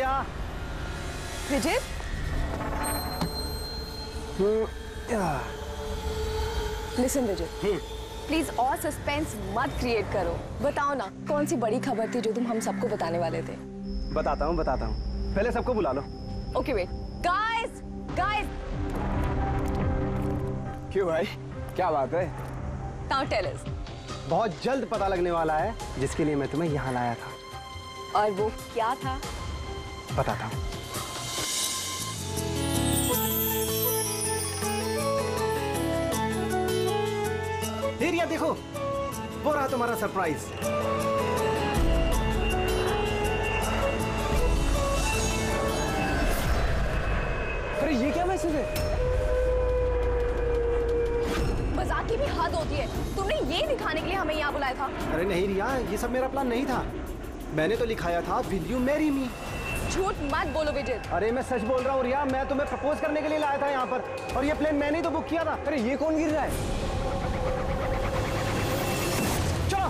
Riya. Vijay, listen Vijay, please और suspense मत create करो। बताओ ना, कौन सी बड़ी खबर थी जो तुम हम सबको बताने वाले थे? बताता हूँ। पहले सबको बुला लो। Okay wait, guys guys. क्यों भाई, क्या बात है? Now tell us. बहुत जल्द पता लगने वाला है जिसके लिए मैं तुम्हें यहाँ लाया था। और वो क्या था? बताता हूँ। रिया देखो, वो रहा तुम्हारा सरप्राइज। अरे ये क्या मैसेज है? मजाक की भी हद होती है। तुमने ये दिखाने के लिए हमें यहाँ बुलाया था? अरे नहीं रिया, ये सब मेरा प्लान नहीं था। मैंने तो लिखाया था विल यू मैरी मी। झूठ मत बोलो विजय। अरे मैं सच बोल रहा हूँ रिया, मैं तुम्हें प्रपोज करने के लिए लाया था यहाँ पर, और ये प्लेन मैंने ही तो बुक किया था। अरे ये कौन गिर रहा है? चलो।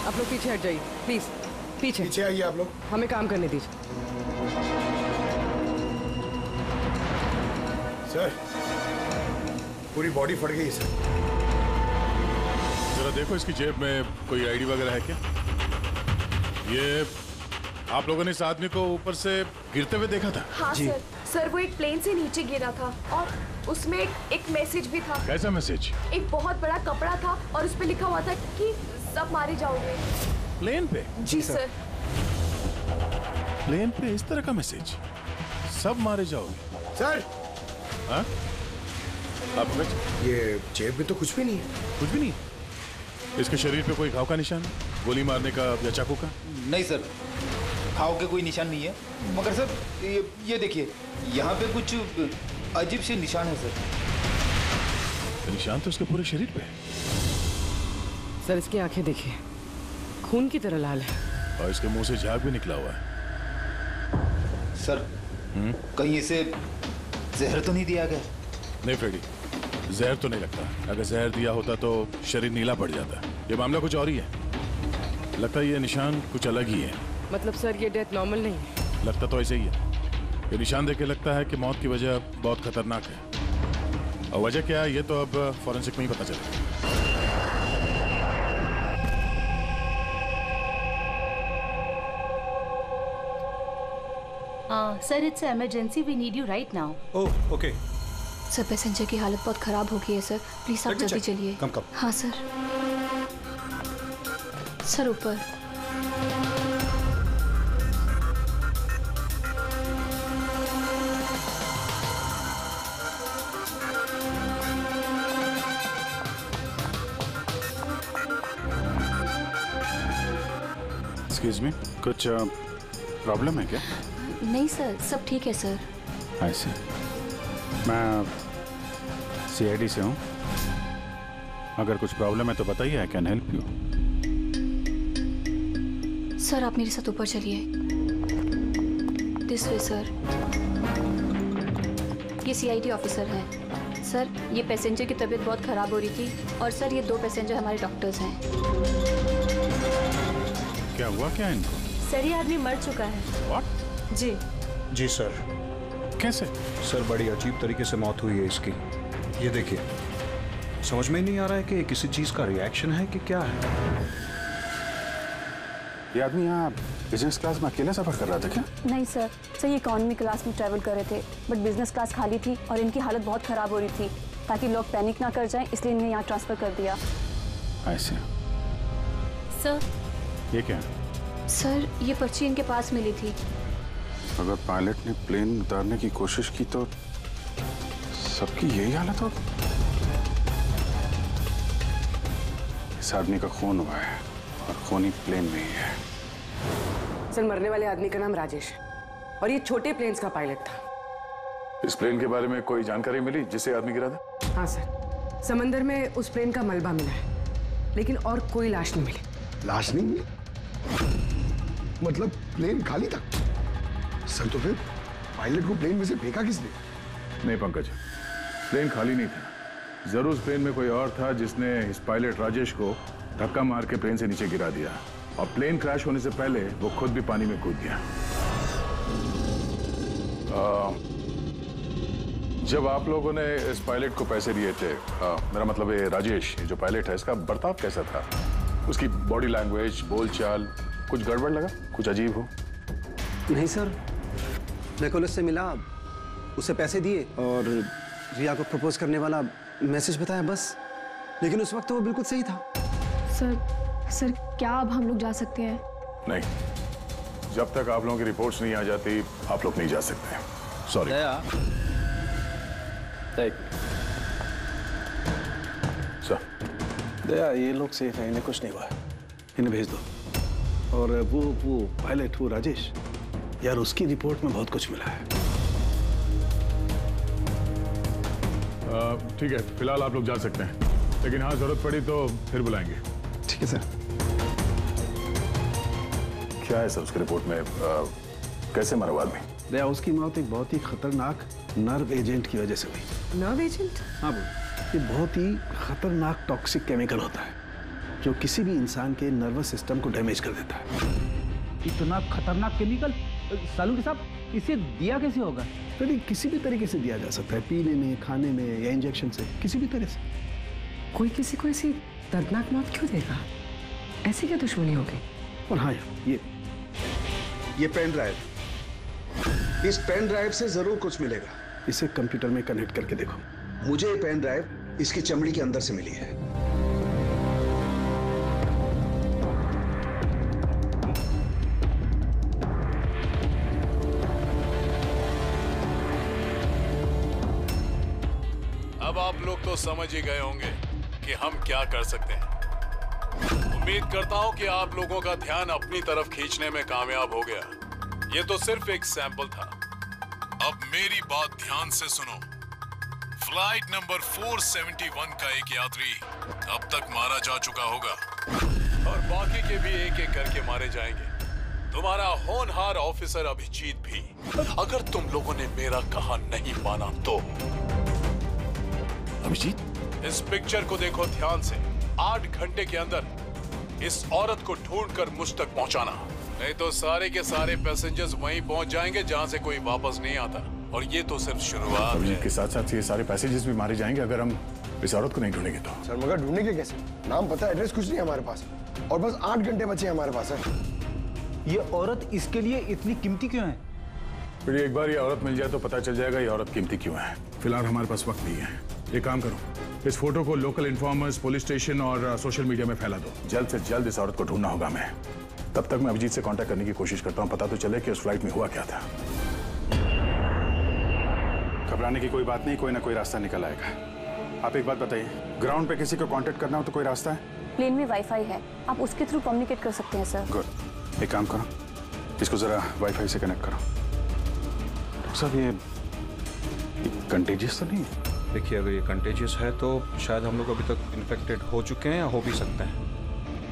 आप लोग पीछे हट जाइए प्लीज, पीछे आइए आप लोग, हमें काम करने दीजिए। सर पूरी बॉडी फट गई सर। जरा देखो इसकी जेब में कोई आईडी वगैरह है क्या? ये आप लोगों ने इस आदमी को ऊपर से गिरते हुए देखा था? हाँ सर, वो एक प्लेन से नीचे गिरा था और उसमें एक मैसेज भी था। कैसा मैसेज? एक बहुत बड़ा कपड़ा था और उस पे लिखा हुआ था कि सब मारे जाओगे। प्लेन पे? जी सर। प्लेन पे इस तरह का मैसेज, सब मारे जाओगे? सर हाँ? आप ये जेब में तो कुछ भी नहीं है। कुछ भी नहीं? इसके शरीर पे कोई घाव का निशान, गोली मारने का या चाकू का? नहीं सर, घाव के कोई निशान नहीं है, मगर सर ये देखिए, यहाँ पे कुछ अजीब से निशान है सर। निशान तो उसके पूरे शरीर पे? सर इसकी आंखें देखिए, खून की तरह लाल है। और इसके मुंह से झाग भी निकला हुआ है। सर कहीं इसे जहर तो नहीं दिया गया? नहीं फ्रेडी, जहर तो नहीं लगता। अगर जहर दिया होता तो शरीर नीला पड़ जाता। ये मामला कुछ और ही है। लगता है ये निशान कुछ अलग ही है। मतलब सर ये डेथ नॉर्मल नहीं है? लगता तो ऐसे ही है। ये निशान देख के लगता है कि मौत की वजह बहुत खतरनाक है, और वजह क्या है ये तो अब फॉरेंसिक में ही पता चलेगा। Sir it's emergency, we need you right now. Oh okay. Sir passenger की हालत बहुत खराब हो गई है सर, प्लीज आप जल्दी चलिए। कम। हाँ सर। सर ऊपर। एक्सक्यूज मी, कुछ प्रॉब्लम है क्या? नहीं सर, सब ठीक है सर। ऐसे मैं CID से हूँ, अगर कुछ प्रॉब्लम है तो बताइए, I can help you. Sir आप मेरे साथ ऊपर चलिए। This way sir. ये CID ऑफिसर है। सर ये पैसेंजर की तबीयत बहुत खराब हो रही थी, और सर ये 2 पैसेंजर हमारे डॉक्टर्स हैं। क्या हुआ क्या इनको? सर ये आदमी मर चुका है। What? जी सर। कैसे? सर बड़ी अजीब तरीके से मौत हुई है इसकी। ये देखिए, समझ में नहीं आ रहा है कि किसी चीज का रिएक्शन है कि क्या है। ये आदमी यहाँ बिजनेस क्लास में अकेले सफर कर रहा था क्या? नहीं सर, ये इकोनॉमी क्लास में ट्रैवल कर रहे थे, बट बिजनेस क्लास खाली थी और इनकी हालत बहुत खराब हो रही थी। ताकि लोग पैनिक ना कर जाएं, इसलिए इन्हें यहाँ ट्रांसफर कर दिया। ऐसे? सर ये क्या? सर ये पर्ची इनके पास मिली थी। अगर पायलट ने प्लेन उतारने की कोशिश की तो सबकी यही हालत होगी। इस आदमी का खून हुआ है और खून ही प्लेन में ही है। सर मरने वाले आदमी का नाम राजेश है और ये छोटे प्लेन्स का पायलट था। इस प्लेन के बारे में कोई जानकारी मिली जिससे आदमी गिरा था? हाँ सर, समंदर में उस प्लेन का मलबा मिला है, लेकिन और कोई लाश नहीं मिली। लाश नहीं मिली? मतलब प्लेन खाली था? सर तो फिर पायलट को प्लेन में से फेंका किसने? नहीं पंकज, प्लेन खाली नहीं था। जरूर उस प्लेन में कोई और था जिसने इस पायलट राजेश को धक्का मार के प्लेन से नीचे गिरा दिया और प्लेन क्रैश होने से पहले वो खुद भी पानी में कूद गया। जब आप लोगों ने इस पायलट को पैसे दिए थे, मेरा मतलब है राजेश जो पायलट है, इसका बर्ताव कैसा था? उसकी बॉडी लैंग्वेज, बोलचाल, कुछ गड़बड़ लगा? कुछ अजीब हो? नहीं सर, मैं कल उससे मिला, उसे पैसे दिए और रिया को प्रपोज करने वाला मैसेज बताया बस। लेकिन उस वक्त तो वो बिल्कुल सही था। सर क्या अब हम लोग जा सकते हैं? नहीं, जब तक आप लोगों की रिपोर्ट्स नहीं आ जाती आप लोग नहीं जा सकते। सॉरी। सर, दया, ये लोग सेफ हैं, इन्हें कुछ नहीं हुआ, इन्हें भेज दो। और वो पायलट, वो राजेश, यार उसकी रिपोर्ट में बहुत कुछ मिला है। ठीक है, फिलहाल आप लोग जा सकते हैं, लेकिन हाँ जरूरत पड़ी तो फिर बुलाएंगे। ठीक है सर। क्या है सर उसकी रिपोर्ट में? कैसे मरा वो आदमी? दया, उसकी मौत एक बहुत ही खतरनाक नर्व एजेंट की वजह से हुई। Nerve agent? हाँ बोल। ये बहुत ही खतरनाक टॉक्सिक केमिकल होता है जो किसी भी इंसान के नर्वस सिस्टम को डैमेज कर देता है। इतना खतरनाक केमिकल सालू साहब, इसे दिया कैसे होगा? तो किसी भी तरीके से दिया जा सकता है, पीने में, खाने में या इंजेक्शन से, किसी भी तरह से। कोई किसी को ऐसी दर्दनाक मौत क्यों देगा? ऐसी क्या दुश्मनी होगी? और हाँ, ये पेन ड्राइव, इस पेन ड्राइव से जरूर कुछ मिलेगा। इसे कंप्यूटर में कनेक्ट करके देखो। मुझे ये पेन ड्राइव इसकी चमड़ी के अंदर से मिली है। अब आप लोग तो समझ ही गए होंगे कि हम क्या कर सकते हैं। उम्मीद करता हूं कि आप लोगों का ध्यान अपनी तरफ खींचने में कामयाब हो गया। ये तो सिर्फ एक सैंपल था। अब मेरी बात ध्यान से सुनो। फ्लाइट नंबर 471 का एक यात्री अब तक मारा जा चुका होगा और बाकी के भी एक एक करके मारे जाएंगे। तुम्हारा होनहार ऑफिसर अभिजीत भी। अगर तुम लोगों ने मेरा कहा नहीं माना तो। अभिजीत, इस पिक्चर को देखो ध्यान से। 8 घंटे के अंदर इस औरत को ढूंढकर मुझ तक पहुंचाना, नहीं तो सारे के सारे पैसेंजर्स वहीं पहुंच जाएंगे जहां से कोई वापस नहीं आता। और ये तो सिर्फ शुरुआत है। के साथ साथ ये सारे पैसेंजर्स भी मारे जाएंगे अगर हम इस औरत को नहीं ढूंढेंगे तो। सर मगर ढूंढेंगे कैसे? नाम पता, एड्रेस कुछ नहीं हमारे पास और बस 8 घंटे बचे हमारे पास है। ये औरत इसके लिए इतनी कीमती क्यों है? फिर एक बार ये औरत मिल जाए तो पता चल जाएगा ये औरत कीमती क्यों है। फिलहाल हमारे पास वक्त नहीं है। एक काम करो, इस फोटो को लोकल इन्फॉर्मर्स, पुलिस स्टेशन और सोशल मीडिया में फैला दो। जल्द से जल्द इस औरत को ढूंढना होगा हमें। तब तक मैं अभिजीत से कांटेक्ट करने की कोशिश करता हूं, पता तो चले कि उस फ्लाइट में हुआ क्या था। घबराने की कोई बात नहीं, कोई ना कोई रास्ता निकल आएगा। आप एक बात बताइए, ग्राउंड पे किसी को कांटेक्ट करना हो तो कोई रास्ता है? प्लेन में वाईफाई है, आप उसके थ्रू कम्युनिकेट कर सकते हैं सर। गुड, एक काम करो, इसको जरा वाईफाई से कनेक्ट करो। डॉक्टर साहब, ये कंटेजियस तो नहीं है? देखिए, अगर ये कंटेजियस है तो शायद हम लोग अभी तक इन्फेक्टेड हो चुके हैं या हो भी सकते हैं,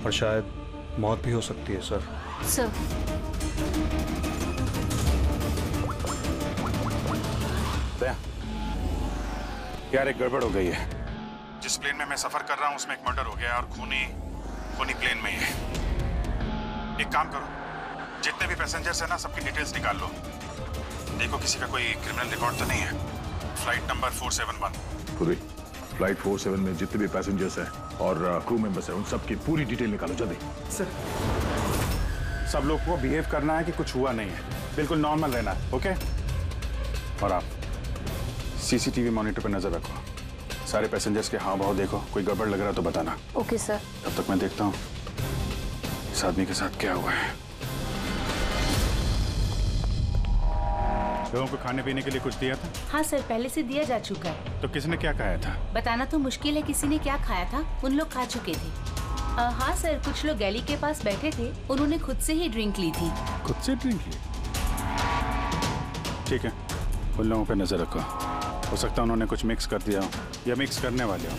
और शायद मौत भी हो सकती है सर। सर, यार एक गड़बड़ हो गई है। जिस प्लेन में मैं सफर कर रहा हूँ उसमें एक मर्डर हो गया और खूनी प्लेन में ही है। एक काम करो, जितने भी पैसेंजर्स हैं ना, सबकी डिटेल्स निकाल लो। देखो किसी का कोई क्रिमिनल रिकॉर्ड तो नहीं है। फ्लाइट नंबर 471 पूरी फ्लाइट 47 में जितने भी पैसेंजर्स हैं और क्रू मेंबर्स हैं, उन सबकी पूरी डिटेल निकालो जल्दी। सर, सब लोग को बिहेव करना है कि कुछ हुआ नहीं है, बिल्कुल नॉर्मल रहना है, ओके? और आप सीसीटीवी मॉनिटर पर नजर रखो। सारे पैसेंजर्स के हाव भाव देखो, कोई गड़बड़ लग रहा है तो बताना। Okay sir. तब तक मैं देखता हूँ इस आदमी के साथ क्या हुआ है। लोगों को खाने पीने के लिए कुछ दिया था? हाँ सर, पहले से दिया जा चुका है। तो किसने क्या खाया था? बताना तो मुश्किल है किसी ने क्या खाया था, उन लोग खा चुके थे। हाँ सर, कुछ लोग गैली के पास बैठे थे, उन्होंने खुद से ही ड्रिंक ली थी। खुद से ड्रिंक ली? ठीक है, उन लोगों पे नजर रखो। हो सकता है उन्होंने कुछ मिक्स कर दिया हो या मिक्स करने वाले हो।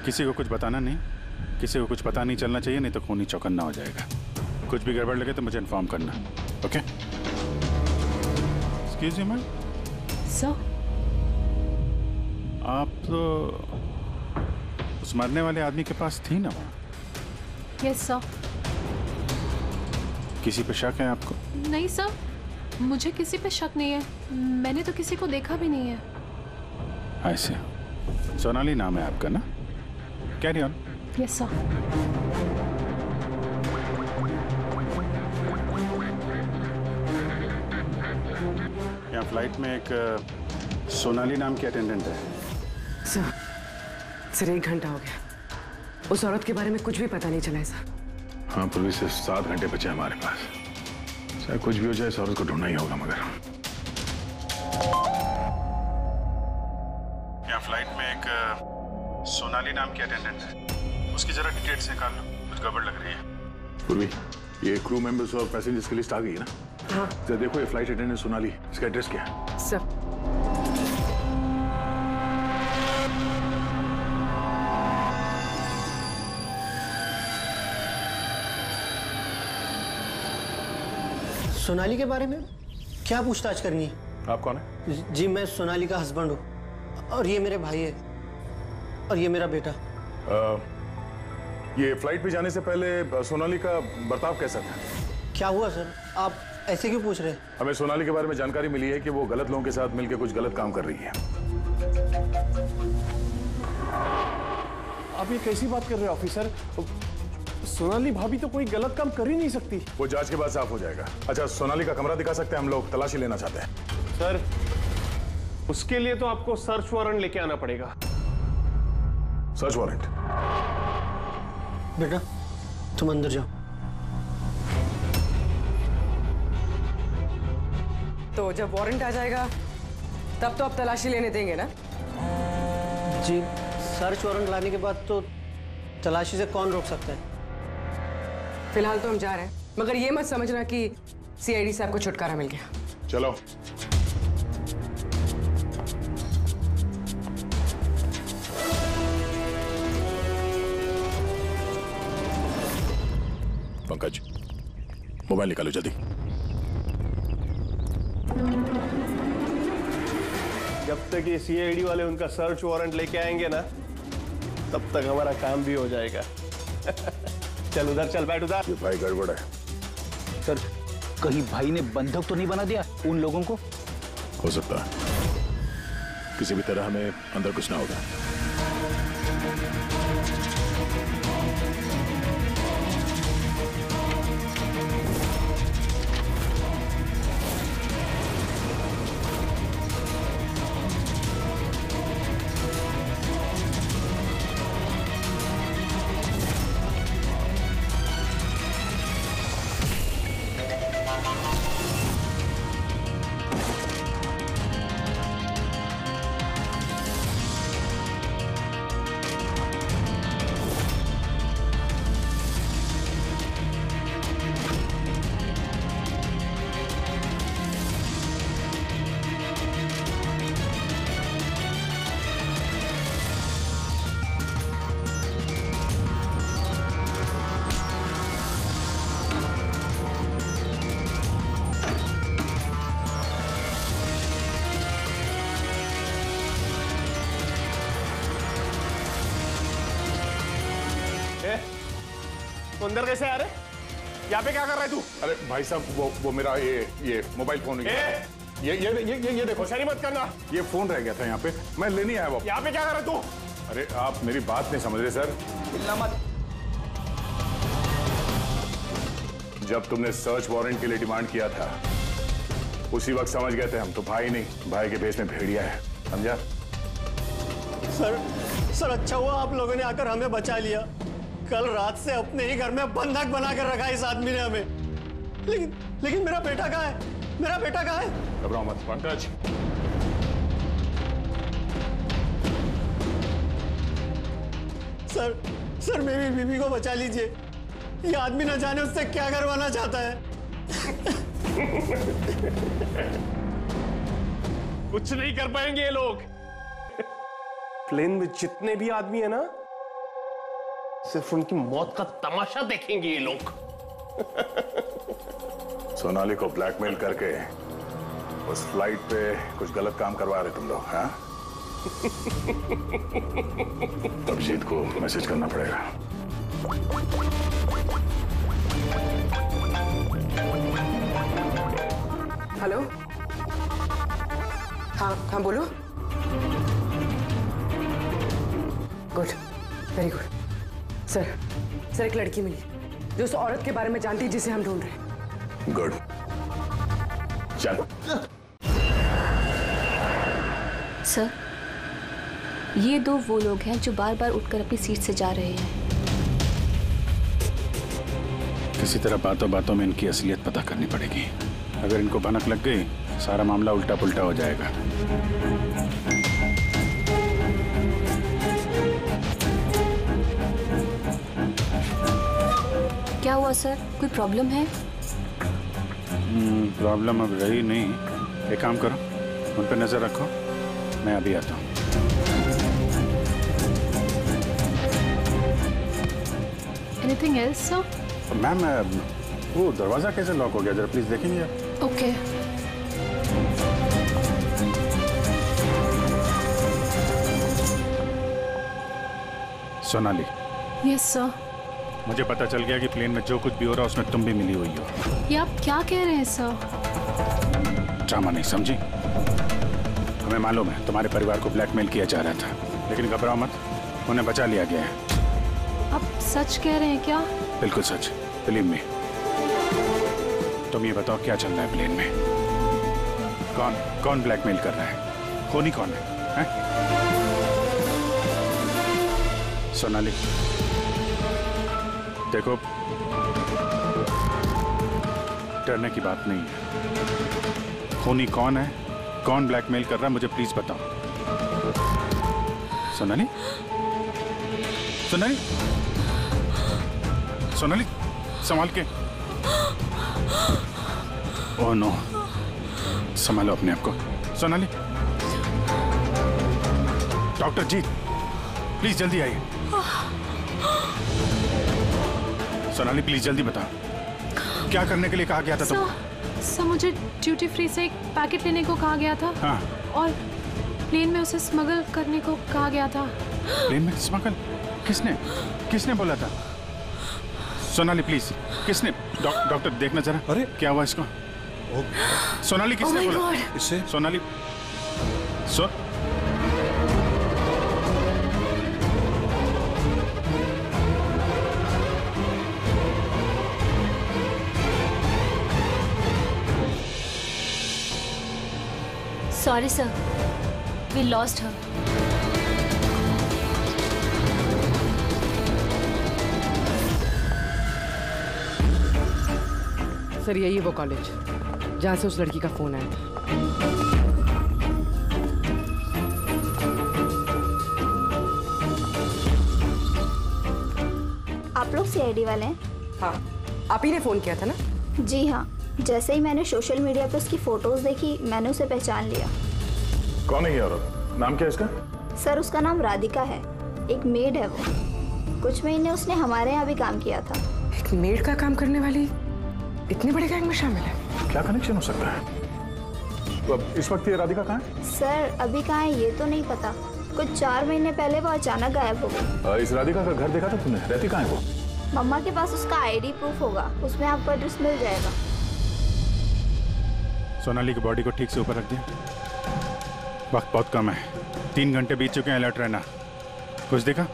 किसी को कुछ बताना नहीं, किसी को कुछ पता नहीं चलना चाहिए, नहीं तो खूनी चौकन्ना हो जाएगा। कुछ भी गड़बड़ लगे तो मुझे इन्फॉर्म करना, okay? Excuse me ma'am, sir आप तो उस मरने वाले आदमी के पास थी ना वहाँ? Yes sir. किसी पे शक है आपको? नहीं सर, मुझे किसी पे शक नहीं है। मैंने तो किसी को देखा भी नहीं है। ऐसे सोनाली नाम है आपका ना? Carry on. Yes sir. यहाँ फ्लाइट में एक सोनाली नाम की अटेंडेंट है। सर 1 घंटा हो गया, उस औरत के बारे में कुछ भी पता नहीं चला है सर। हाँ, पूर्वी से 7 घंटे बचे हमारे पास। चाहे कुछ भी हो जाए, इस औरत को ढूंढना ही होगा। मगर यहाँ फ्लाइट में एक सोनाली नाम की अटेंडेंट है, उसकी जरा डिटेल्स निकाल लो, कुछ गड़बड़ लग रही है। पूर्वी, ये क्रू मेंबर्स और पैसेंजर्स की लिस्ट आ गई है ना? हाँ। जरा देखो, ये फ्लाइट अटेंडेंट सोनाली, इसका एड्रेस क्या है? सर सोनाली के बारे में क्या पूछताछ करनी है? आप कौन है? जी मैं सोनाली का हस्बैंड हूँ, और ये मेरे भाई है, और ये मेरा बेटा। ये फ्लाइट पे जाने से पहले सोनाली का बर्ताव कैसा था? क्या हुआ सर, आप ऐसे क्यों पूछ रहे हैं? हमें सोनाली के बारे में जानकारी मिली है कि वो गलत लोगों के साथ मिलकर कुछ गलत काम कर रही है। आप ये कैसी बात कर रहे हैं ऑफिसर? सोनाली भाभी तो कोई गलत काम कर ही नहीं सकती। वो जांच के बाद साफ हो जाएगा। अच्छा, सोनाली का कमरा दिखा सकते हैं? हम लोग तलाशी लेना चाहते हैं। सर, उसके लिए तो आपको सर्च वारंट लेके आना पड़ेगा। Search warrant? बेटा तुम अंदर जाओ। तो जब वारंट आ जाएगा तब तो आप तलाशी लेने देंगे ना? जी, सर्च वारंट लाने के बाद तो तलाशी से कौन रोक सकता है? फिलहाल तो हम जा रहे हैं, मगर ये मत समझना कि सीआईडी से आपको छुटकारा मिल गया। चलो। पंकज, मोबाइल निकालो जल्दी। जब तक ये सीआईडी वाले उनका सर्च वारंट लेके आएंगे ना, तब तक हमारा काम भी हो जाएगा। चल उधर चल, बैठ उधर। ये भाई गड़बड़ है। सर, कहीं भाई ने बंधक तो नहीं बना दिया उन लोगों को? हो सकता है, किसी भी तरह हमें अंदर कुछ ना होगा। अंदर कैसे आ रहे? यहाँ पे क्या कर रहा है तू? अरे भाई साहब, वो मेरा ये मोबाइल फोन ये देखो। होशियारी मत करना। ये फोन रह गया था यहाँ पे, मैं लेने आया। यहाँ पे क्या कर रहा है तू? अरे आप मेरी बात नहीं समझ रहे सर। हिलना मत। जब तुमने सर्च वारंट के लिए डिमांड किया था, उसी वक्त समझ गए थे हम तो भाई नहीं, भाई के भेष में भेड़िया है, समझा? सर अच्छा हुआ आप लोगों ने आकर हमें बचा लिया। कल रात से अपने ही घर में बंधक बना कर रखा इस आदमी ने हमें। लेकिन मेरा बेटा कहाँ है? मेरा बेटा कहाँ है? घबराओ मत पंकज। सर मेरी बीवी को बचा लीजिए। ये आदमी न जाने उससे क्या करवाना चाहता है। कुछ नहीं कर पाएंगे ये लोग। प्लेन में जितने भी आदमी है ना, सिर्फ उनकी मौत का तमाशा देखेंगे ये लोग। सोनाली को ब्लैकमेल करके उस फ्लाइट पे कुछ गलत काम करवा रहे तुम लोग, हाँ? अभिजीत को मैसेज करना पड़ेगा। हेलो, हाँ बोलो। Good, very good. सर एक लड़की मिली जो उस औरत के बारे में जानती है जिसे हम ढूंढ रहे हैं। गुड, चल। सर, ये दो वो लोग हैं जो बार बार उठकर अपनी सीट से जा रहे हैं। किसी तरह बातों बातों में इनकी असलियत पता करनी पड़ेगी। अगर इनको भनक लग गई, सारा मामला उल्टा पुल्टा हो जाएगा। क्या हुआ सर, कोई प्रॉब्लम है? प्रॉब्लम अब रही नहीं। एक काम करो, उन पर नजर रखो, मैं अभी आता हूँ। Anything else, sir? मैम, वो दरवाजा कैसे लॉक हो गया, जरा प्लीज देखेंगे आप? Okay. सोनाली। Yes, sir. मुझे पता चल गया कि प्लेन में जो कुछ भी हो रहा है उसमें तुम भी मिली हुई हो। ये आप क्या कह रहे हैं सर? ड्रामा नहीं समझी? हमें मालूम है तुम्हारे परिवार को ब्लैकमेल किया जा रहा था, लेकिन घबराओ मत, उन्हें बचा लिया गया है। आप सच कह रहे हैं क्या? बिल्कुल सच, बिलीव मी। तुम ये बताओ क्या चल रहा है प्लेन में? कौन ब्लैकमेल कर रहा है? खूनी कौन है? सोनाली देखो, डरने की बात नहीं है। खूनी कौन है, कौन ब्लैकमेल कर रहा है, मुझे प्लीज बताओ। सोनाली, सोनाली, सोनाली, संभाल के। ओह नो, संभालो अपने आप को। सोनाली, डॉक्टर जी प्लीज जल्दी आइए। सोनाली प्लीज जल्दी बताओ, क्या करने के लिए कहा गया था तुमको? सर, मुझे ड्यूटी फ्री से एक पैकेट लेने को कहा गया था। हाँ। और प्लेन में उसे स्मगल करने को कहा गया था। प्लेन में स्मगल? किसने बोला था? सोनाली प्लीज, किसने? डॉक्टर देखना जरा। अरे क्या हुआ इसको? सोनाली किसने बोला इससे? Sonali, Sorry, sir. We lost her. Sir, यही वो कॉलेज जहाँ से उस लड़की का फोन आया था। आप लोग सीआईडी वाले हैं? हाँ, आप ही ने फोन किया था ना? जी हाँ, जैसे ही मैंने सोशल मीडिया पे उसकी फोटोज देखी, मैंने उसे पहचान लिया। कौन है ये औरत? नाम क्या है इसका? सर, उसका नाम राधिका है, एक मेड है वो। कुछ महीने उसने हमारे यहाँ भी काम किया था। एक मेड का काम करने वाली इतने बड़े गैंग में शामिल है? क्या कनेक्शन हो सकता है? तो अब इस वक्त ये राधिका कहाँ है? सर, अभी कहाँ है ये तो नहीं पता। कुछ 4 महीने पहले वो अचानक गायब हो गई। इस राधिका का घर देखा था तुमने? रहती कहाँ है वो? मम्मा के पास उसका आईडी प्रूफ होगा, उसमें आपको एड्रेस मिल जाएगा। सोनाली की बॉडी को ठीक से ऊपर रख दिया। वक्त बहुत कम है, 3 घंटे बीत चुके हैं। अलर्ट रहना। कुछ देखा?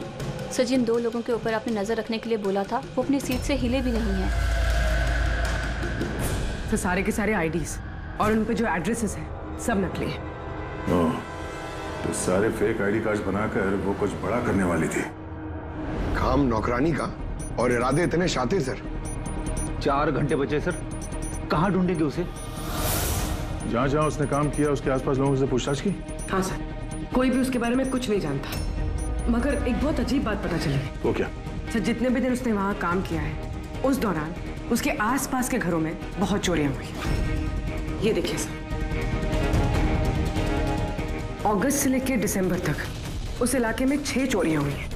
सर, जिन 2 लोगों के ऊपर आपने नजर रखने के लिए बोला था, वो अपनी सीट से हिले भी नहीं है। तो सारे के सारे आईडीज और उन पे जो एड्रेसेस हैं सब नकली हैं। तो सारे फेक आईडी कार्ड बनाकर वो कुछ बड़ा करने वाली थी। काम नौकरानी का और इरादे इतने शातिर सर। 4 घंटे बचे सर, कहाँ ढूंढेंगे उसे? जहाँ जहाँ उसने काम किया उसके आसपास लोगों से पूछताछ की? हाँ सर, कोई भी उसके बारे में कुछ नहीं जानता। मगर एक बहुत अजीब बात पता चली। वो क्या? सर, जितने भी दिन उसने वहाँ काम किया है, उस दौरान उसके आसपास के घरों में बहुत चोरियां हुई। ये देखिए सर, अगस्त से लेकर दिसंबर तक उस इलाके में 6 चोरियां हुई हैं।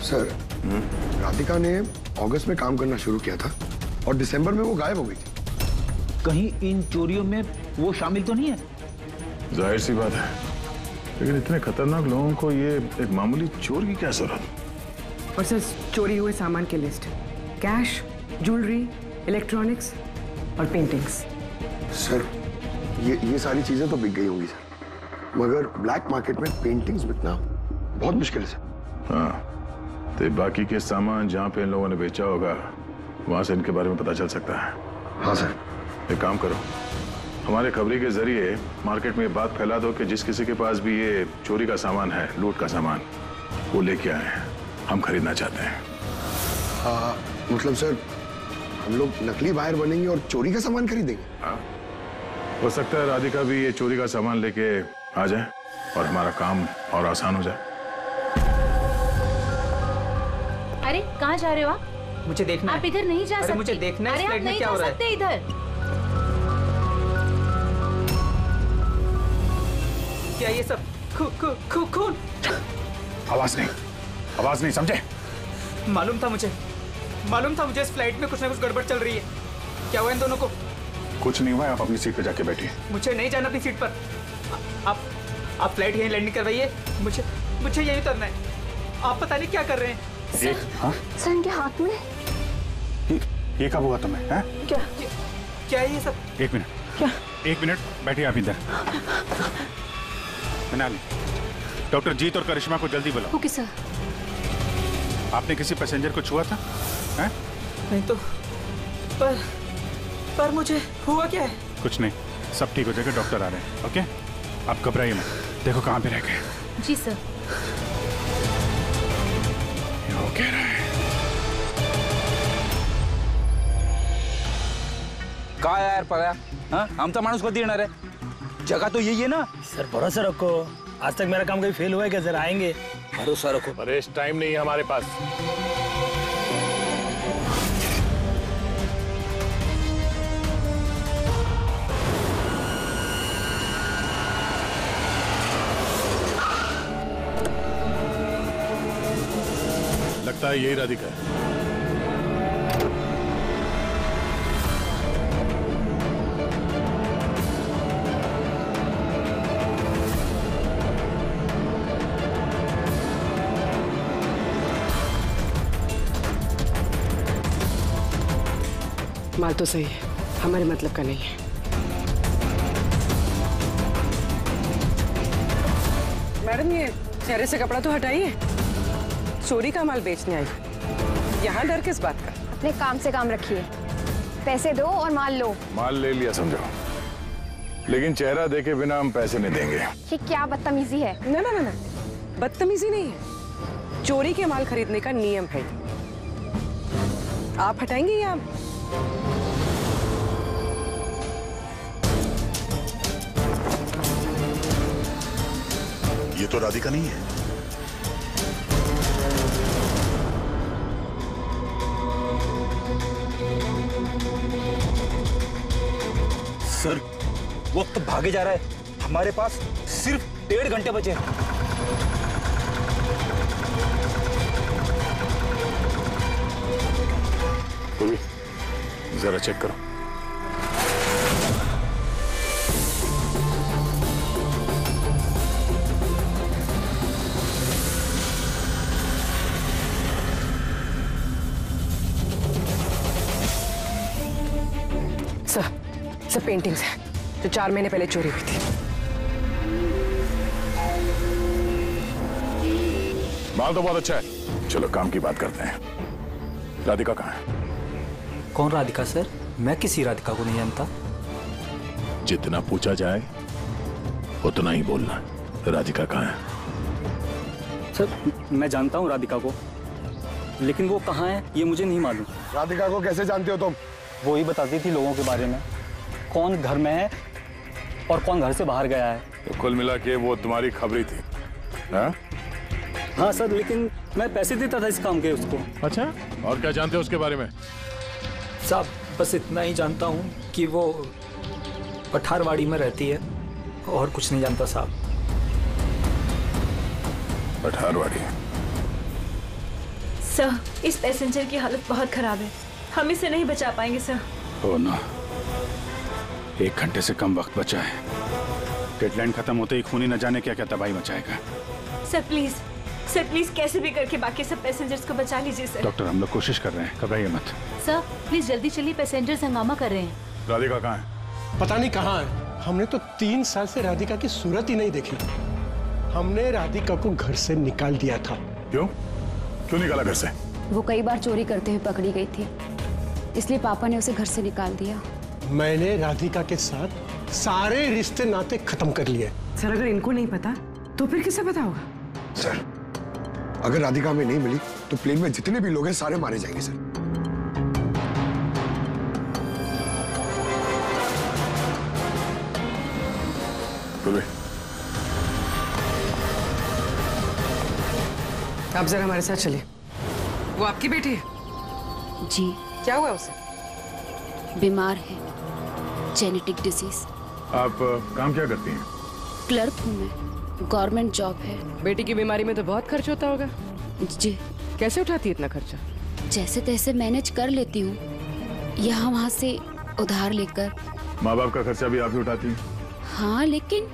सर, राधिका ने अगस्त में काम करना शुरू किया था और दिसंबर में वो गायब हो गई थी। कहीं इन चोरियों में वो शामिल तो नहीं है? जाहिर सी बात है, लेकिन इतने खतरनाक लोगों को ये एक मामूली चोर की क्या जरूरत? और सर चोरी हुए सामान की लिस्ट, कैश, ज्वेलरी, इलेक्ट्रॉनिक्स और पेंटिंग्स। सर ये सारी चीजें तो बिक गई होंगी सर, मगर ब्लैक मार्केट में पेंटिंग्स बिकना बहुत मुश्किल है सर। हाँ, तो बाकी के सामान जहाँ पे इन लोगों ने बेचा होगा वहां से इनके बारे में पता चल सकता है। हाँ सर। एक काम करो, हमारे खबरी के जरिए मार्केट में ये बात फैला दो कि जिस किसी के पास भी ये चोरी का सामान है, लूट का सामान, वो लेके आए हैं, हम खरीदना चाहते हैं। मतलब सर हम लोग नकली बायर बनेंगे और चोरी का सामान खरीदेंगे? हाँ, हो सकता है राधिका भी ये चोरी का सामान लेके आ जाए और हमारा काम और आसान हो जाए। अरे कहाँ जा रहे हो आप? मुझे देखना आप इधर नहीं जा सकते। मुझे देखना है अरे आप नहीं जा सकते इधर। क्या ये सब खून? आवाज नहीं, समझे? मालूम था मुझे इस फ्लाइट में कुछ ना कुछ गड़बड़ चल रही है। क्या हुआ इन दोनों को? कुछ नहीं हुआ है, आप अपनी सीट पे जाके बैठिए। मुझे नहीं जाना अपनी सीट पर। आप फ्लाइट यहीं लैंडिंग करवाइए, मुझे यहीं उतरना है। आप पता नहीं क्या कर रहे हैं। सर इनके हाथ में ये कब हुआ तुम्हें? क्या है ये सब? एक मिनट बैठिए आप इधर। मनाली, डॉक्टर जीत और करिश्मा को जल्दी बुलाओ। Okay sir. आपने किसी पैसेंजर को छुआ था? हैं? नहीं तो पर मुझे हुआ क्या है? कुछ नहीं, सब ठीक हो जाएगा, डॉक्टर आ रहे हैं। ओके, आप घबराइए मत। देखो कहाँ पे रह गए। जी सर। वो कह रहा है का यार पगा? हाँ, आमचा माणूस कधी येणार आहे? जगह तो यही है ना सर। भरोसा रखो, आज तक मेरा काम कहीं फेल हुआ है क्या सर? आएंगे, भरोसा रखो। परेश, टाइम नहीं है हमारे पास। लगता है यही राधिका है। माल तो सही है, हमारे मतलब का नहीं है। मैडम ये चेहरे से कपड़ा तो हटाइए। चोरी का माल बेचने आई, यहाँ डर किस बात का? अपने काम से काम रखिए, पैसे दो और माल लो। माल ले लिया समझो, लेकिन चेहरा देखे बिना हम पैसे नहीं देंगे। ये क्या बदतमीजी है? ना, बदतमीजी नहीं है, चोरी के माल खरीदने का नियम है। आप हटाएंगे या ये तो राधिका नहीं है। सर वक्त भागे जा रहा है, हमारे पास सिर्फ 1.5 घंटे बचे हैं। जरा चेक करो। सब पेंटिंग्स हैं जो 4 महीने पहले चोरी हुई थी। माल तो बहुत अच्छा है, चलो काम की बात करते हैं। राधिका कहाँ है? कौन राधिका सर? मैं किसी राधिका को नहीं जानता। जितना पूछा जाए उतना ही बोलना। राधिका कहाँ है? सर मैं जानता हूँ राधिका को, लेकिन वो कहाँ है ये मुझे नहीं मालूम। राधिका को कैसे जानते हो तुम? वो ही बताती थी लोगों के बारे में, कौन घर में है और कौन घर से बाहर गया है। तो कुल मिला के वो तुम्हारी खबरी थी? हाँ सर, लेकिन मैं पैसे देता था इस काम के उसको। अच्छा, और क्या जानते हो उसके बारे में? साहब बस इतना ही जानता हूँ कि वो पठारवाड़ी में रहती है, और कुछ नहीं जानता साहब। पठारवाड़ी? सर इस पैसेंजर की हालत बहुत खराब है, हम इसे नहीं बचा पाएंगे सर। हो ना, 1 घंटे से कम वक्त बचा है। डेडलाइन खत्म होते ही खूनी न जाने क्या क्या तबाही मचाएगा। सर प्लीज कैसे भी करके बाकी सब पैसेंजर्स को बचा लीजिए सर। डॉक्टर, हम लोग कोशिश कर रहे हैं, घबराइए मत। सर प्लीज जल्दी चलिए, पैसेंजर्स हंगामा कर रहे हैं। राधिका कहाँ है? पता नहीं कहाँ है। हमने तो 3 साल से राधिका की सूरत ही नहीं देखी। हमने राधिका को घर से निकाल दिया था। क्यों निकाला घर से? वो कई बार चोरी करते हुए पकड़ी गई थी, इसलिए पापा ने उसे घर से निकाल दिया। मैंने राधिका के साथ सारे रिश्ते नाते खत्म कर लिए। सर अगर इनको नहीं पता तो फिर किसे पता होगा? सर अगर राधिका हमें नहीं मिली तो प्लेन में जितने भी लोग हैं सारे मारे जाएंगे सर। आप जरा हमारे साथ चलिए। वो आपकी बेटी है? जी। क्या हुआ उसे? बीमार है, जेनेटिक डिजीज। आप काम क्या करती हैं? क्लर्क हूँ मैं, गवर्नमेंट जॉब है। बेटी की बीमारी में तो बहुत खर्च होता होगा। जी। कैसे उठाती है इतना खर्चा? जैसे तैसे मैनेज कर लेती हूँ, यहाँ वहाँ से उधार लेकर। माँ बाप का खर्चा भी आप ही उठाती हैं? हाँ, लेकिन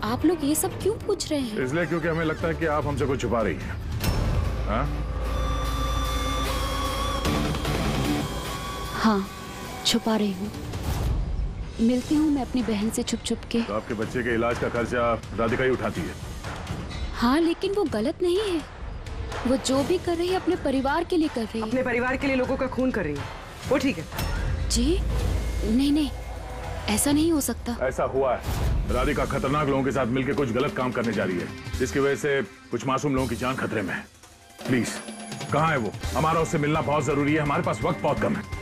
आप लोग ये सब क्यों पूछ रहे हैं? इसलिए क्योंकि हमें लगता है कि आप हमसे कुछ छुपा रही हैं। हाँ, छुपा रही हूँ। मिलती हूँ मैं अपनी बहन से छुप छुप के। तो आपके बच्चे के इलाज का खर्चा राधिका ही उठाती है? हाँ, लेकिन वो गलत नहीं है। वो जो भी कर रही है अपने परिवार के लिए कर रही है। अपने परिवार के लिए लोगों का खून कर रही है, वो ठीक है? जी नहीं, ऐसा नहीं हो सकता। ऐसा हुआ है। राधिका खतरनाक लोगों के साथ मिलकर कुछ गलत काम करने जा रही है, जिसकी वजह से कुछ मासूम लोगों की जान खतरे में है। प्लीज, कहाँ है वो? हमारा उससे मिलना बहुत जरूरी है, हमारे पास वक्त बहुत कम है।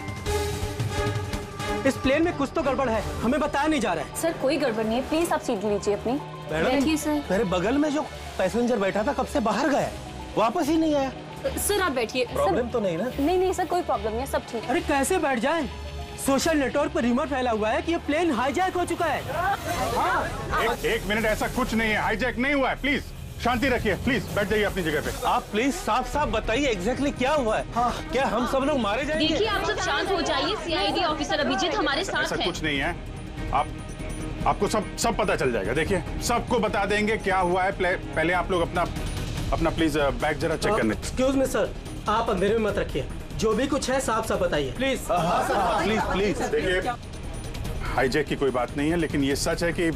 इस प्लेन में कुछ तो गड़बड़ है, हमें बताया नहीं जा रहा है। सर कोई गड़बड़ नहीं है, प्लीज आप सीट लीजिए अपनी। बैठिए सर। मेरे बगल में जो पैसेंजर बैठा था कब से बाहर गया, वापस ही नहीं आया। सर आप बैठिए। प्रॉब्लम तो नहीं ना? नहीं सर, कोई प्रॉब्लम नहीं है, सब ठीक। अरे कैसे बैठ जाए? सोशल नेटवर्क पर रूमर फैला हुआ है कि ये प्लेन हाईजैक हो चुका है। एक मिनट, ऐसा कुछ नहीं है, हाईजैक नहीं हुआ है। प्लीज शांति रखिए, प्लीज बैठ जाइए अपनी जगह पे। आप प्लीज साफ बताइए एग्जैक्टली क्या हुआ है। हाँ, क्या हम सब लोग मारे जाएंगे? देखिए आप सब शांत हो जाइए। सीआईडी ऑफिसर अभिजीत हमारे साथ है। ऐसा कुछ नहीं है, आपको सब पता चल जाएगा। देखिए सबको बता देंगे क्या हुआ है। पहले आप लोग अपना प्लीज बैग जरा चेक करने। एक्सक्यूज मी सर, आप अंधेरे में मत रखिए, जो भी कुछ है साफ बताइए प्लीज। प्लीज देखिए, हाईजैक की कोई बात नहीं है, लेकिन ये सच है कि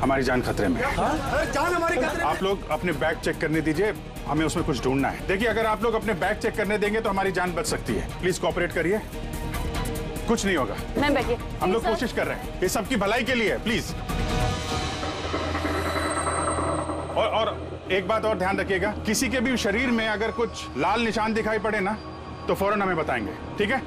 हमारी जान खतरे में है। जान हमारी खतरे में? आप लोग अपने बैग चेक करने दीजिए, हमें उसमें कुछ ढूंढना है। देखिए अगर आप लोग अपने बैग चेक करने देंगे तो हमारी जान बच सकती है। प्लीज कोऑपरेट करिए, कुछ नहीं होगा। मैं बैठिए, हम लोग कोशिश कर रहे हैं, ये सबकी भलाई के लिए है। प्लीज। और एक बात और ध्यान रखिएगा, किसी के भी शरीर में अगर कुछ लाल निशान दिखाई पड़े ना तो फौरन हमें बताएंगे, ठीक है?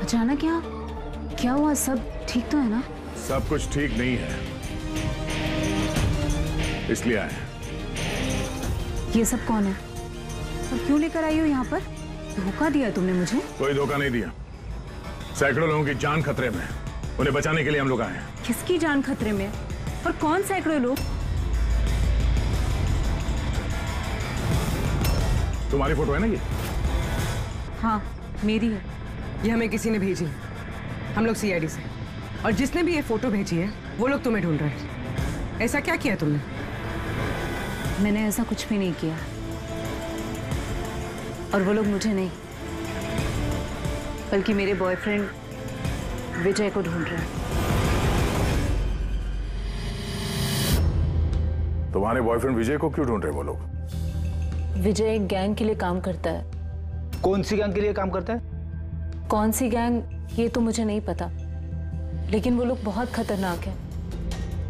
अचानक क्या हुआ? सब ठीक तो है ना? सब कुछ ठीक नहीं है, इसलिए आए हैं। ये सब कौन है और क्यों लेकर आई हो यहाँ पर? धोखा दिया तुमने मुझे। कोई धोखा नहीं दिया, सैकड़ों लोगों की जान खतरे में, उन्हें बचाने के लिए हम लोग आए हैं। किसकी जान खतरे में और कौन सैकड़ों लोग? तुम्हारी फोटो है ना ये? हाँ मेरी है। ये हमें किसी ने भेजी है, हम लोग सीआईडी से, और जिसने भी ये फोटो भेजी है वो लोग तुम्हें ढूंढ रहे हैं। ऐसा क्या किया तुमने? मैंने ऐसा कुछ भी नहीं किया, और वो लोग मुझे नहीं बल्कि मेरे बॉयफ्रेंड विजय को ढूंढ रहे हैं। तुम्हारे बॉयफ्रेंड विजय को क्यों ढूंढ रहे वो लोग? विजय एक गैंग के लिए काम करता है। कौन सी गैंग के लिए काम करता है? कौन सी गैंग ये तो मुझे नहीं पता, लेकिन वो लोग बहुत खतरनाक हैं।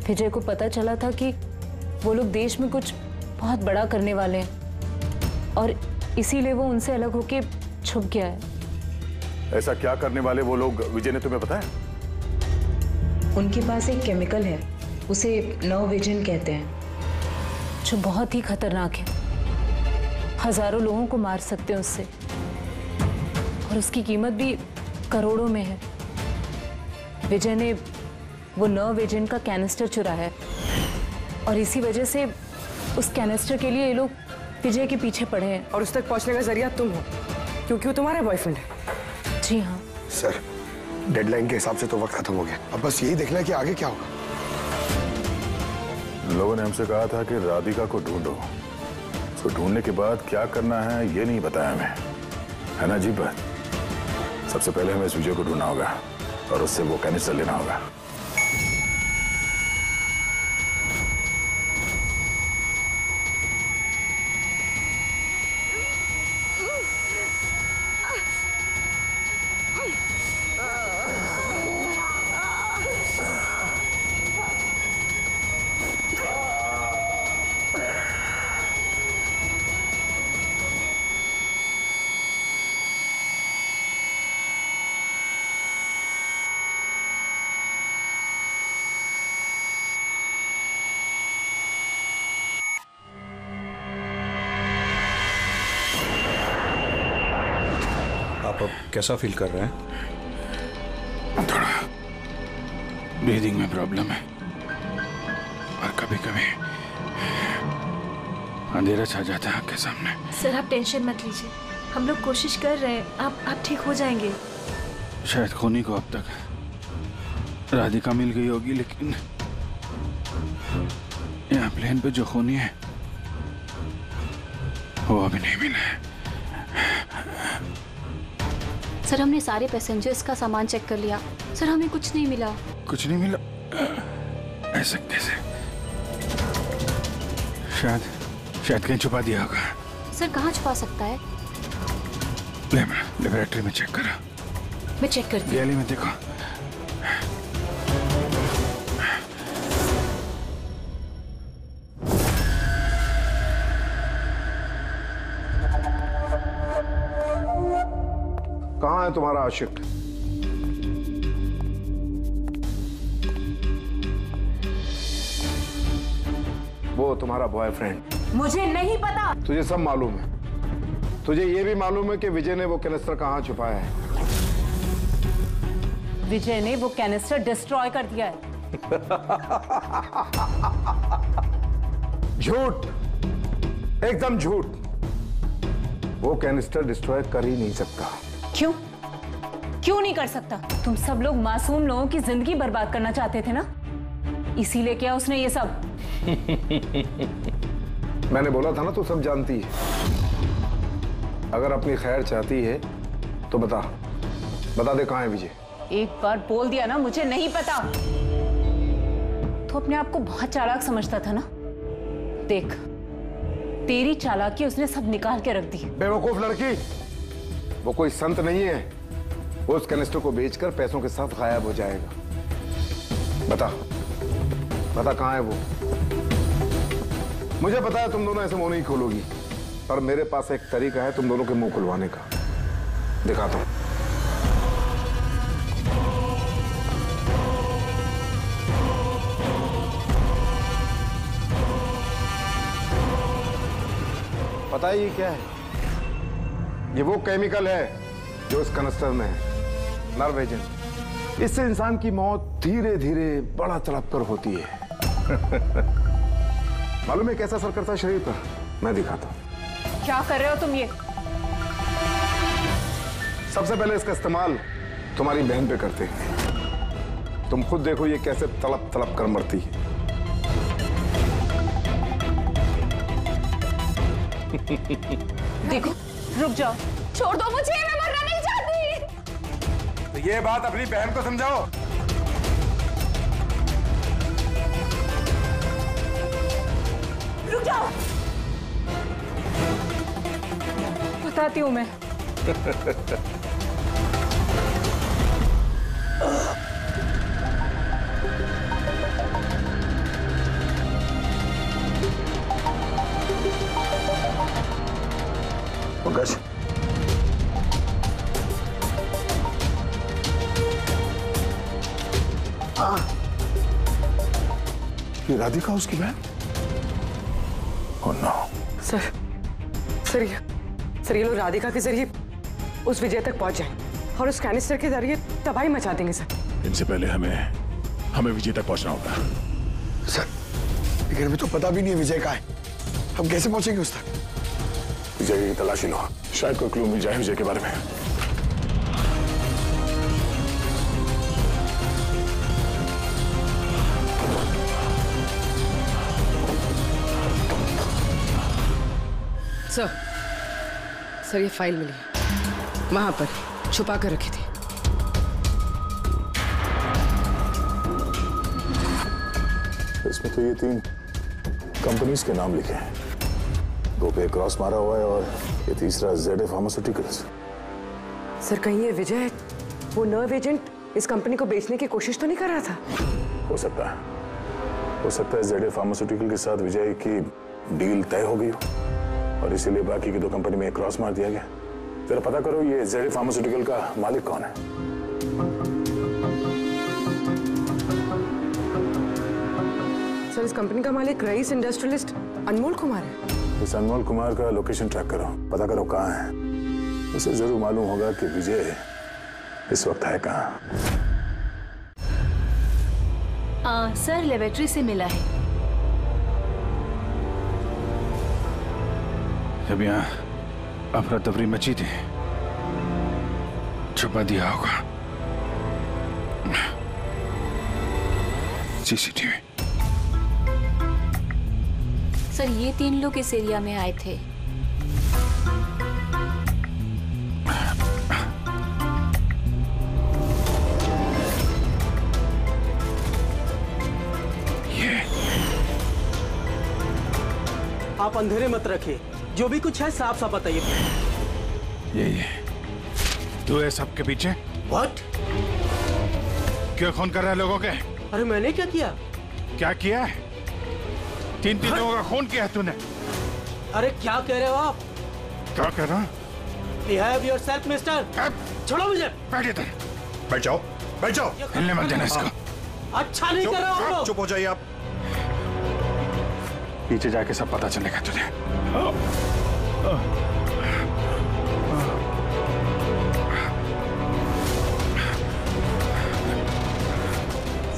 विजय को पता चला था कि वो लोग देश में कुछ बहुत बड़ा करने वाले हैं, और इसीलिए वो उनसे अलग होके छुप गया है। ऐसा क्या करने वाले वो लोग विजय ने तुम्हें बताया? उनके पास एक केमिकल है, उसे नर्व विजन कहते हैं, जो बहुत ही खतरनाक है। हजारों लोगों को मार सकते हैं उससे, और उसकी कीमत भी करोड़ों में है। विजय ने वो नर्व विजन का कैनिस्टर चुराया है, और इसी वजह से उस कैनिस्टर के लिए ये लोग विजय के पीछे पड़े हैं। और उस तक पहुंचने का जरिया तुम हो, क्योंकि वो तुम्हारा बॉयफ्रेंड है। जी हाँ सर, डेडलाइन के हिसाब से तो वक्त खत्म हो गया, अब बस यही देखना है कि आगे क्या होगा। लोगों ने हमसे कहा था कि राधिका को ढूंढो, उसको ढूंढने के बाद क्या करना है ये नहीं बताया हमें, है ना अजीब बात? सबसे पहले हमें इस विजय को ढूंढना होगा और उससे वो कैनिस्टर लेना होगा। आप अब कैसा फील कर रहे हैं? थोड़ा ब्रीदिंग में प्रॉब्लम है, और कभी कभी अंधेरा छा जाता है आंख के सामने। सर आप टेंशन मत लीजिए, हम लोग कोशिश कर रहे हैं, आप ठीक हो जाएंगे। शायद खूनी को अब तक राधिका मिल गई होगी, लेकिन यहाँ प्लेन पे जो खूनी है वो अभी नहीं मिला है। सर, हमने सारे पैसेंजर्स का सामान चेक कर लिया सर, हमें कुछ नहीं मिला। कुछ नहीं मिला? ऐसा कैसे? शायद कहीं छुपा दिया होगा। सर कहाँ छुपा सकता है? लेबोरेटरी में चेक करो। मैं चेक करती हूँ। गैली में देखो। कहाँ है तुम्हारा आशिक? वो तुम्हारा बॉयफ्रेंड। मुझे नहीं पता। तुझे सब मालूम है। तुझे ये भी मालूम है कि विजय ने वो कैनिस्टर कहाँ छुपाया है। विजय ने वो कैनिस्टर डिस्ट्रॉय कर दिया है। झूठ, एकदम झूठ। वो कैनिस्टर डिस्ट्रॉय कर ही नहीं सकता। क्यों नहीं कर सकता? तुम सब लोग मासूम लोगों की जिंदगी बर्बाद करना चाहते थे ना, इसीलिए किया उसने ये सब। मैंने बोला था ना, तू सब जानती है। अगर अपनी खैर चाहती है तो बता दे कहाँ है विजय। एक बार बोल दिया ना मुझे नहीं पता, तो अपने आप को बहुत चालाक समझता था ना। देख, तेरी चालाकी उसने सब निकाल के रख दी। बेवकूफ लड़की, वो कोई संत नहीं है। वो उस कैनिस्टर को बेचकर पैसों के साथ गायब हो जाएगा। बता कहाँ है वो। मुझे पता है तुम दोनों ऐसे मुंह नहीं खोलोगी, पर मेरे पास एक तरीका है तुम दोनों के मुंह खुलवाने का। दिखाता हूं। पता है ये क्या है? ये वो केमिकल है जो इस कैनिस्टर में है, नर्व विजन। इससे इंसान की मौत धीरे धीरे बड़ा तड़प कर होती है। मालूम है कैसा असर करता है शरीर पर? मैं दिखाता हूं। क्या कर रहे हो तुम ये? सबसे पहले इसका इस्तेमाल तुम्हारी बहन पे करते हैं। तुम खुद देखो ये कैसे तड़प तड़प कर मरती है। देखो, रुक जाओ, छोड़ दो मुझे, मैं मरना नहीं चाहती। तो ये बात अपनी बहन को समझाओ। रुक जाओ, बताती हूँ मैं। पंकज, ये राधिका उसकी बहन? Oh no. सर ये लोग राधिका के जरिए उस विजय तक पहुंच जाए और उस कैनिस्टर के जरिए तबाही मचा देंगे सर। इनसे पहले हमें विजय तक पहुंचना होगा। सर, लेकिन हमें तो पता भी नहीं है विजय कहाँ है। हम कैसे पहुंचेंगे उस तक? विजय की तलाशी लो, शायद कोई क्लू मिल जाए विजय के बारे में। सर ये फाइल मिली वहां पर छुपा कर रखी थी। इसमें तो ये 3 कंपनीज के नाम लिखे हैं, 2 पे क्रॉस मारा हुआ है और ये तीसरा ZA फार्मास्यूटिकल्स। सर कहीं ये विजय वो नर्व एजेंट इस कंपनी को बेचने की कोशिश तो नहीं कर रहा था? हो सकता है ZA फार्मास्यूटिकल के साथ विजय की डील तय हो गई हो और इसीलिए बाकी की 2 कंपनी में क्रॉस मार दिया गया। जरा पता करो ये ZA फार्मास्यूटिकल का मालिक कौन है। सर इस कंपनी का मालिक रईस इंडस्ट्रियलिस्ट अनमोल कुमार है। इस अनमोल कुमार का लोकेशन ट्रैक करो, पता करो कहाँ है। उसे जरूर मालूम होगा कि विजय इस वक्त है कहाँ। सर लेबोरेटरी से मिला है। जब यहाँ अफरा तफरी मची थी, छुपा दिया होगा CCTV। सर ये 3 लोग इस एरिया में आए थे। आप अंधेरे मत रखिए, जो भी कुछ है साफ साफ बताइए। ये तू है सबके पीछे? What? क्यों खून कर रहा है लोगों के? अरे मैंने क्या किया? क्या किया है? 3 लोगों का खून किया है तूने। अरे क्या कह रहे हो आप? क्या कह रहा? Behave yourself, mister. छोड़ो मुझे। बैठ इधर। बैठ जाओ, बैठ जाओ। हिलने मत देना इसको। अच्छा नहीं कर रहे हो आप। चुप हो जाइए आप। पीछे जाके सब पता चलेगा तुझे।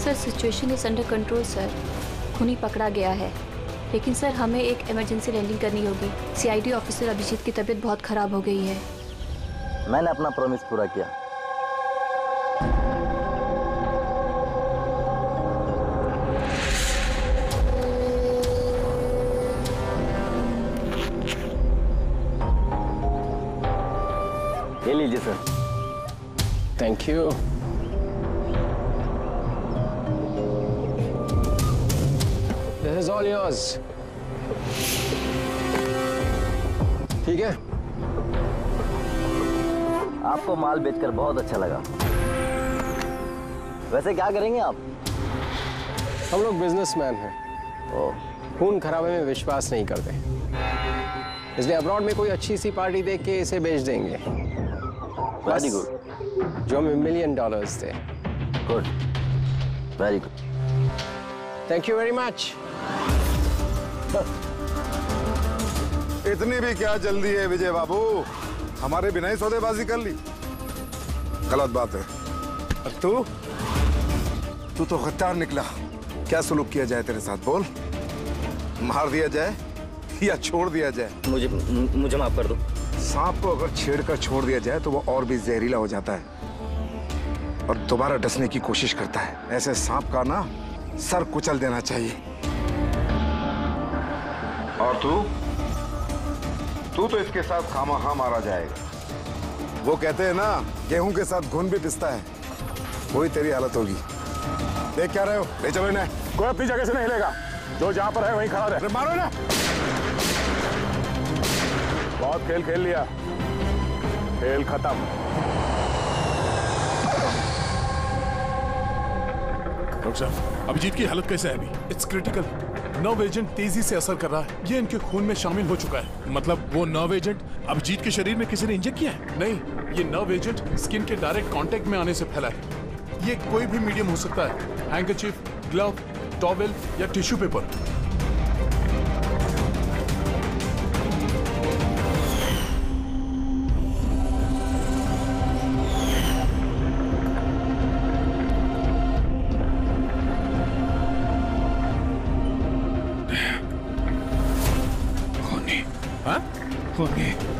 Sir situation is under control sir. खूनी पकड़ा गया है, लेकिन सर हमें एक इमरजेंसी लैंडिंग करनी होगी। CID ऑफिसर अभिजीत की तबीयत बहुत खराब हो गई है। मैंने अपना प्रॉमिस पूरा किया। ये लीजिए sir. Thank you. This is all yours. ठीक है? आपको माल बेचकर बहुत अच्छा लगा। वैसे क्या करेंगे आप? हम लोग बिजनेसमैन हैं। खून खराबे में विश्वास नहीं करते, इसलिए अब्रॉड में कोई अच्छी सी पार्टी देख के इसे बेच देंगे। Very good. जो हमें $1 मिलियन थे। Good, very good. Thank you very much. इतनी भी क्या जल्दी है विजय बाबू? हमारे बिना ही सौदेबाजी कर ली। गलत बात है। तू तो गद्दार निकला। क्या सुलूक किया जाए तेरे साथ बोल? मार दिया जाए या छोड़ दिया जाए? मुझे माफ कर दो। सांप को अगर छेड़कर छोड़ दिया जाए तो वो और भी जहरीला हो जाता है और दोबारा डसने की कोशिश करता है। ऐसे सांप का ना सर कुचल देना चाहिए। और तू तो इसके साथ खामखा मारा जाएगा। वो कहते हैं ना, गेहूं के साथ घुन भी पिसता है, वही तेरी हालत होगी। देख क्या रहे हो? ले चलो इन्हें। कोई अपनी जगह से नहीं हिलेगा, जो जहां पर है वहीं खड़ा रहे। मारो ना। बहुत खेल खेल लिया, खेल खत्म। डॉक्टर साहब, अभिजीत की हालत कैसे है अभी? It's critical. नर्व एजेंट तेजी से असर कर रहा है। ये इनके खून में शामिल हो चुका है। मतलब वो नर्व एजेंट अभिजीत के शरीर में किसी ने इंजेक्ट किया है? नहीं, ये नर्व एजेंट स्किन के डायरेक्ट कांटेक्ट में आने से फैला है। ये कोई भी मीडियम हो सकता है, हैंकरचीफ, ग्लव, टॉवेल या टिश्यू पेपर।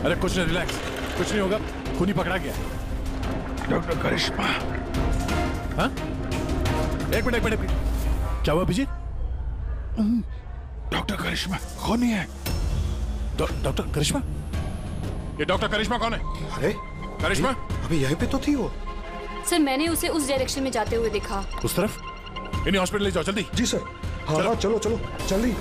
अरे कुछ नहीं, रिलैक्स, कुछ नहीं होगा। खूनी पकड़ा गया। डॉक्टर करिश्मा। हाँ? एक मिनट। क्या हुआ अभिजीत? डॉक्टर करिश्मा खूनी है। डॉक्टर करिश्मा? ये डॉक्टर करिश्मा कौन है? अरे करिश्मा अभी यहीं पे तो थी वो। सर मैंने उसे उस डायरेक्शन में जाते हुए देखा। उस तरफ? इन्हें हॉस्पिटल ले जाओ जल्दी। जी सर। हाँ चलो जल्दी।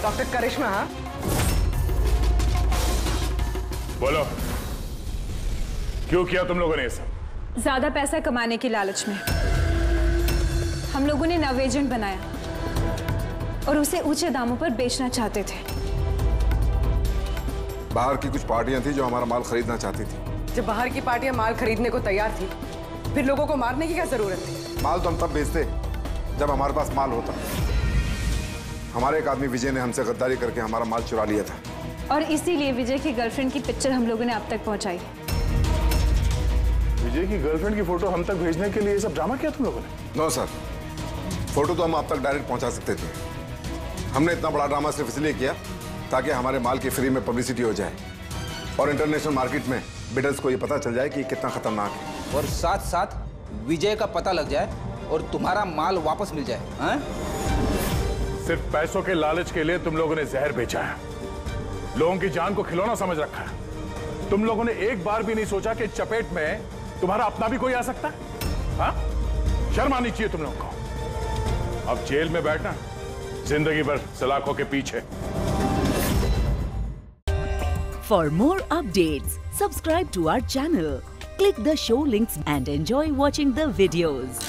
डॉक्टर करिश्मा। हाँ बोलो, क्यों किया तुम लोगों ने ये सब? ज्यादा पैसा कमाने की लालच में हम लोगों ने नव एजेंट बनाया और उसे ऊंचे दामों पर बेचना चाहते थे। बाहर की कुछ पार्टियां थी जो हमारा माल खरीदना चाहती थी। जब बाहर की पार्टियां माल खरीदने को तैयार थी, फिर लोगों को मारने की क्या जरूरत थी? माल तो हम तब बेचते जब हमारे पास माल होता। हमारे एक आदमी विजय ने हमसे गद्दारी करके हमारा माल चुरा लिया था, और इसीलिए विजय की गर्लफ्रेंड की पिक्चर हम लोगों ने अब तक पहुंचाई। विजय की गर्लफ्रेंड की फोटो हम तक भेजने के लिए ये सब ड्रामा किया तुम लोगों ने? नो सर, फोटो तो हम आप तक डायरेक्ट पहुंचा सकते थे। हमने इतना बड़ा ड्रामा सिर्फ इसलिए किया ताकि हमारे माल की फ्री में पब्लिसिटी हो जाए और इंटरनेशनल मार्केट में बिडर्स को ये पता चल जाए कि कितना खतरनाक है, और साथ साथ विजय का पता लग जाए और तुम्हारा माल वापस मिल जाए। हाँ? सिर्फ पैसों के लालच के लिए तुम लोगों ने जहर बेचा है, लोगों की जान को खिलौना समझ रखा है। तुम लोगों ने एक बार भी नहीं सोचा कि चपेट में तुम्हारा अपना भी कोई आ सकता है। हाँ? शर्म आनी चाहिए तुम लोगों को। अब जेल में बैठना जिंदगी भर सलाखों के पीछे। For more updates, subscribe to our channel, click the show links and enjoy watching the videos.